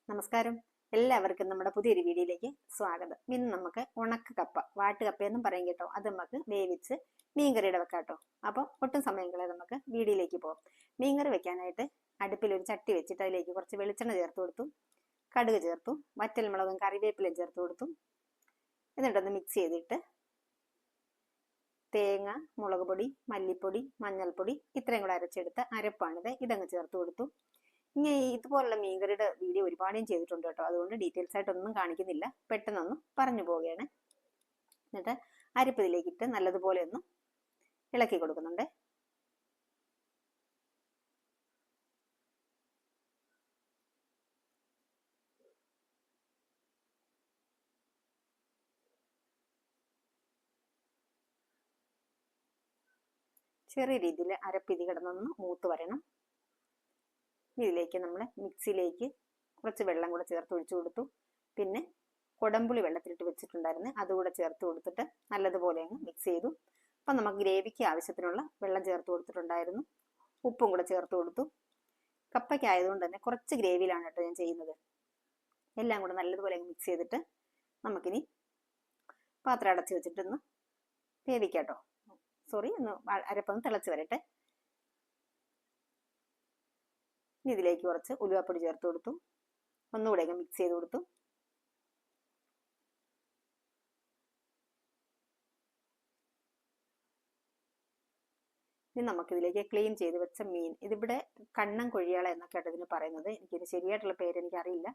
നമസ്കാരം, എല്ലാവർക്കും നമ്മുടെ പുതിയൊരു വീഡിയോയിലേക്ക് സ്വാഗതം. ഇന്ന് നമുക്ക് ഉണക്ക കപ്പ, വാട്ടുകപ്പയെന്നും പറയും കേട്ടോ, അത് നമുക്ക് വേവിച്ച് മീൻകറിയുടെ വെക്കാം കേട്ടോ. അപ്പം ഒട്ടും സമയം കളയാതെ നമുക്ക് വീഡിയോയിലേക്ക് പോകാം. മീൻകറി വെക്കാനായിട്ട് അടുപ്പിൽ ഒരു ചട്ടി വെച്ചിട്ട് അതിലേക്ക് കുറച്ച് വെളിച്ചെണ്ണ ചേർത്ത് കൊടുത്തു, കടുക് ചേർത്തു, വറ്റൽമുളകും കറിവേപ്പിലയും ചേർത്ത് കൊടുത്തു. എന്നിട്ടൊന്ന് മിക്സ് ചെയ്തിട്ട് തേങ്ങ, മുളക് പൊടി, മല്ലിപ്പൊടി, മഞ്ഞൾപ്പൊടി ഇത്രയും കൂടെ അരച്ചെടുത്ത അരപ്പാണിത്, ഇതങ്ങ് ചേർത്ത് കൊടുത്തു. ഇനി ഇതുപോലുള്ള മീൻകറിയുടെ വീഡിയോ ഒരുപാട് ഞാൻ ചെയ്തിട്ടുണ്ട് കേട്ടോ, അതുകൊണ്ട് ഡീറ്റെയിൽസ് ആയിട്ടൊന്നും കാണിക്കുന്നില്ല, പെട്ടെന്നൊന്ന് പറഞ്ഞു പോവുകയാണ്. എന്നിട്ട് അരപ്പതിലേക്കിട്ട് നല്ലതുപോലെ ഒന്ന് ഇളക്കി കൊടുക്കുന്നുണ്ട്. ചെറിയ രീതിയിൽ അരപ്പിതി കിടന്നൊന്ന് മൂത്ത് വരണം. ഇതിലേക്ക് നമ്മൾ മിക്സിയിലേക്ക് കുറച്ച് വെള്ളം കൂടെ ചേർത്ത് ഒഴിച്ചു കൊടുത്തു. പിന്നെ കൊടമ്പുളി വെള്ളത്തിലിട്ട് വെച്ചിട്ടുണ്ടായിരുന്നു, അതുകൂടെ ചേർത്ത് കൊടുത്തിട്ട് നല്ലതുപോലെ അങ്ങ് മിക്സ് ചെയ്തു. അപ്പം നമുക്ക് ഗ്രേവിക്ക് ആവശ്യത്തിനുള്ള വെള്ളം ചേർത്ത് കൊടുത്തിട്ടുണ്ടായിരുന്നു, ഉപ്പും കൂടെ ചേർത്ത് കൊടുത്തു. കപ്പയ്ക്ക് ആയതുകൊണ്ട് തന്നെ കുറച്ച് ഗ്രേവിയിലാണ് കേട്ടോ ഞാൻ ചെയ്യുന്നത്. എല്ലാം കൂടെ നല്ലതുപോലെ അങ്ങ് മിക്സ് ചെയ്തിട്ട് നമുക്കിനി പാത്രം അടച്ച് വെച്ചിട്ടൊന്ന് വേവിക്കാം കേട്ടോ. ഒന്ന് അരപ്പൊന്ന് തിളച്ച് വരട്ടെ. ഇനി ഇതിലേക്ക് കുറച്ച് ഉലുവാപ്പൊടി ചേർത്ത് കൊടുത്തു, ഒന്നുകൂടെ മിക്സ് ചെയ്ത് കൊടുത്തു. ഇനി നമുക്കിതിലേക്ക് ക്ലീൻ ചെയ്ത് വെച്ച മീൻ, ഇതിവിടെ കണ്ണൻ കൊഴിയാള എന്നൊക്കെയാണ് ഇതിന് പറയുന്നത്, എനിക്കിത് ശരിയായിട്ടുള്ള പേര് എനിക്കറിയില്ല.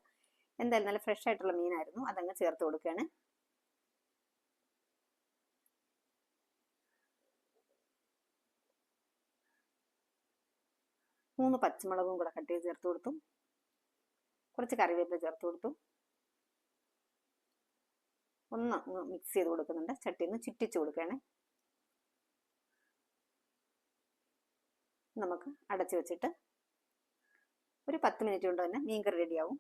എന്തായാലും നല്ല ഫ്രഷ് ആയിട്ടുള്ള മീനായിരുന്നു, അതങ്ങ് ചേർത്ത് കൊടുക്കുകയാണ്. മൂന്ന് പച്ചമുളകും കൂടെ കട്ട് ചെയ്ത് ചേർത്ത് കൊടുത്തു, കുറച്ച് കറിവേപ്പില ചേർത്ത് കൊടുത്തു. ഒന്ന് മിക്സ് ചെയ്ത് കൊടുക്കുന്നുണ്ട്, ചട്ടിന്ന് ചുറ്റിച്ച് കൊടുക്കുകയാണ്. നമുക്ക് അടച്ചു വെച്ചിട്ട് ഒരു 10 മിനിറ്റ് കൊണ്ട് തന്നെ മീൻകറി റെഡിയാവും.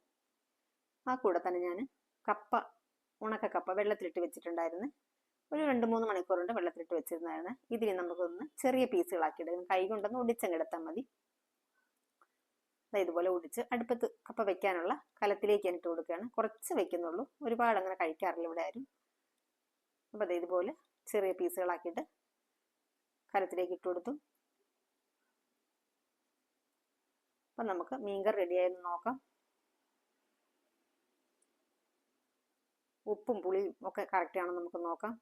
ആ കൂടെ തന്നെ ഞാൻ ഉണക്ക കപ്പ വെള്ളത്തിലിട്ട് വെച്ചിട്ടുണ്ടായിരുന്നു, ഒരു 2-3 മണിക്കൂർ കൊണ്ട് വെള്ളത്തിലിട്ട് വെച്ചിരുന്നായിരുന്നു. ഇതിന് നമുക്കൊന്ന് ചെറിയ പീസുകളാക്കി എടുക്കും, കൈ കൊണ്ടൊന്ന് ഒടിച്ചങ്ങെടുത്താൽ മതി. ഇതുപോലെ ഒടിച്ച് അടുപ്പത്ത് കപ്പ വെക്കാനുള്ള കലത്തിലേക്ക് ഇട്ട് കൊടുക്കുകയാണ്. കുറച്ച് വെക്കുന്നുള്ളൂ, ഒരുപാട് അങ്ങനെ കഴിക്കാറില്ല ഇവിടെ ആരും. അപ്പം ഇതുപോലെ ചെറിയ പീസുകളാക്കിയിട്ട് കലത്തിലേക്ക് ഇട്ട് കൊടുത്തു. അപ്പം നമുക്ക് മീൻകറി റെഡിയായെന്ന് നോക്കാം. ഉപ്പും പുളിയും ഒക്കെ കറക്റ്റ് ആണെന്ന് നമുക്ക് നോക്കാം.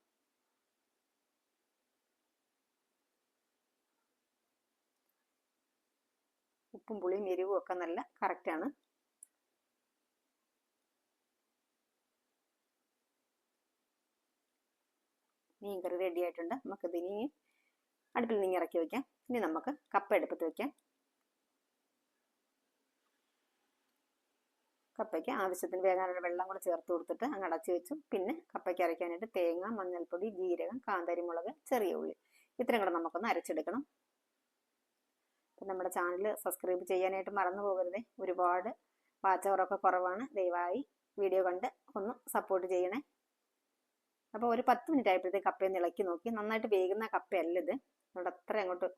ഉപ്പും പുളിയും എരിവും ഒക്കെ നല്ല കറക്റ്റാണ്. മീൻകറി റെഡി ആയിട്ടുണ്ട്. നമുക്കിതിനി അടുപ്പിൽ നിന്ന് ഇറക്കി വയ്ക്കാം. ഇനി നമുക്ക് കപ്പ അടുപ്പത്ത് വയ്ക്കാം. കപ്പയ്ക്ക് ആവശ്യത്തിന് വേകാനുള്ള വെള്ളം കൂടെ ചേർത്ത് കൊടുത്തിട്ട് അങ്ങ് അടച്ചു വെച്ചു. പിന്നെ കപ്പയ്ക്ക് അരയ്ക്കാനായിട്ട് തേങ്ങ, മഞ്ഞൾപ്പൊടി, ജീരകം, കാന്താരിമുളക്, ചെറിയ ഉള്ളി ഇത്രയും കൂടെ നമുക്കൊന്ന് അരച്ചെടുക്കണം. അപ്പം നമ്മുടെ ചാനൽ സബ്സ്ക്രൈബ് ചെയ്യാനായിട്ട് മറന്നു പോകരുതേ, ഒരുപാട് വാച്ച് അവറൊക്കെ കുറവാണ്. ദയവായി വീഡിയോ കണ്ട് ഒന്ന് സപ്പോർട്ട് ചെയ്യണേ. അപ്പോൾ ഒരു 10 മിനിറ്റ് ആയപ്പോഴത്തേക്ക് കപ്പയൊന്ന് ഇളക്കി നോക്കി. നന്നായിട്ട് വേകുന്ന കപ്പയല്ല ഇത്, അതുകൊണ്ട് അത്ര അങ്ങോട്ട്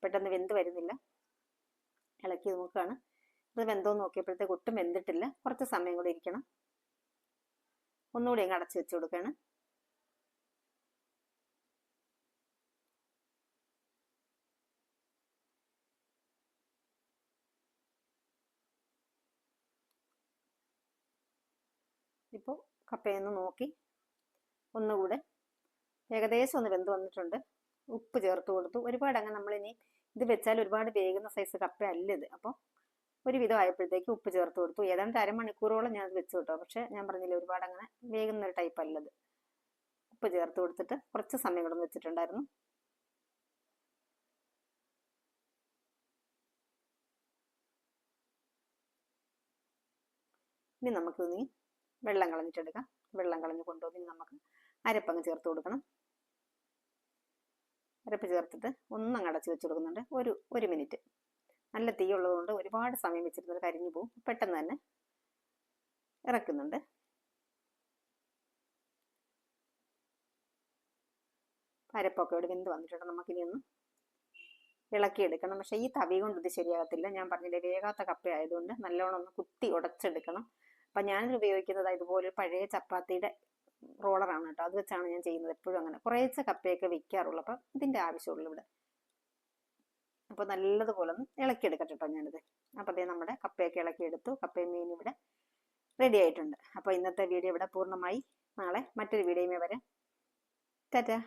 പെട്ടെന്ന് വെന്ത് വരുന്നില്ല. ഇളക്കി നോക്കുകയാണ്, ഇത് വെന്തോന്ന് നോക്കിയപ്പോഴത്തേക്ക് ഒട്ടും വെന്തിട്ടില്ല, കുറച്ച് സമയം കൂടെ ഇരിക്കണം. ഒന്നുകൂടി അങ്ങ് അടച്ചു വെച്ച് കൊടുക്കുകയാണ്. ഇപ്പോൾ കപ്പയൊന്ന് നോക്കി ഒന്നുകൂടെ ഏകദേശം ഒന്ന് വെന്ത് വന്നിട്ടുണ്ട്. ഉപ്പ് ചേർത്ത് കൊടുത്തു. ഒരുപാട് അങ്ങനെ നമ്മളിനി ഇത് വെച്ചാൽ ഒരുപാട് വേകുന്ന സൈസ് കപ്പ അല്ല ഇത്. അപ്പോൾ ഒരുവിധം ആയപ്പോഴത്തേക്ക് ഉപ്പ് ചേർത്ത് കൊടുത്തു. ഏതാണ്ട് അരമണിക്കൂറോളം ഞാൻ വെച്ചു കേട്ടോ, പക്ഷെ ഞാൻ പറഞ്ഞില്ല ഒരുപാട് അങ്ങനെ വേകുന്ന ഒരു ടൈപ്പ് അല്ലത്. ഉപ്പ് ചേർത്ത് കൊടുത്തിട്ട് കുറച്ച് സമയം കൂടെ വെച്ചിട്ടുണ്ടായിരുന്നു. ഇനി നമുക്ക് വെള്ളം കളഞ്ഞിട്ടെടുക്കാം. വെള്ളം കളഞ്ഞ് കൊണ്ടുപോയി നമുക്ക് അരപ്പങ്ങ് ചേർത്ത് കൊടുക്കണം. അരപ്പ് ചേർത്തിട്ട് ഒന്നങ്ങ് അടച്ച് വെച്ച് കൊടുക്കുന്നുണ്ട്. ഒരു മിനിറ്റ്. നല്ല തീ ഉള്ളതുകൊണ്ട് ഒരുപാട് സമയം വെച്ചിരുന്നത് കരിഞ്ഞു പോകും. പെട്ടെന്ന് തന്നെ ഇറക്കുന്നുണ്ട്. അരപ്പൊക്കെ ഇവിടെ വെന്ത് വന്നിട്ടുണ്ട്. നമുക്കിനി ഒന്ന് ഇളക്കിയെടുക്കണം. പക്ഷേ ഈ തവി കൊണ്ട് ഇത് ശരിയാകത്തില്ല. ഞാൻ പറഞ്ഞില്ലേ, വേകാത്ത കപ്പ ആയതുകൊണ്ട് നല്ലോണം ഒന്ന് കുത്തി ഉടച്ചെടുക്കണം. അപ്പം ഞാനിത് ഉപയോഗിക്കുന്നത് ഇതുപോലെ പഴയ ചപ്പാത്തിയുടെ റോളറാണ് കേട്ടോ. അത് വെച്ചാണ് ഞാൻ ചെയ്യുന്നത് എപ്പോഴും. അങ്ങനെ കുറേശ്ശെ കപ്പയൊക്കെ വെക്കാറുള്ളൂ. അപ്പം ഇതിൻ്റെ ആവശ്യമുള്ളൂ ഇവിടെ. അപ്പോൾ നല്ലതുപോലെ ഒന്ന് ഇളക്കിയെടുക്കട്ടെ കേട്ടോ ഞാനിത്. അപ്പോൾ അതേ നമ്മുടെ കപ്പയൊക്കെ ഇളക്കിയെടുത്തു. കപ്പയും മീനും ഇവിടെ റെഡി ആയിട്ടുണ്ട്. അപ്പോൾ ഇന്നത്തെ വീഡിയോ ഇവിടെ പൂർണ്ണമായി. നാളെ മറ്റൊരു വീഡിയോയുമേ വരാം. ടാറ്റാ.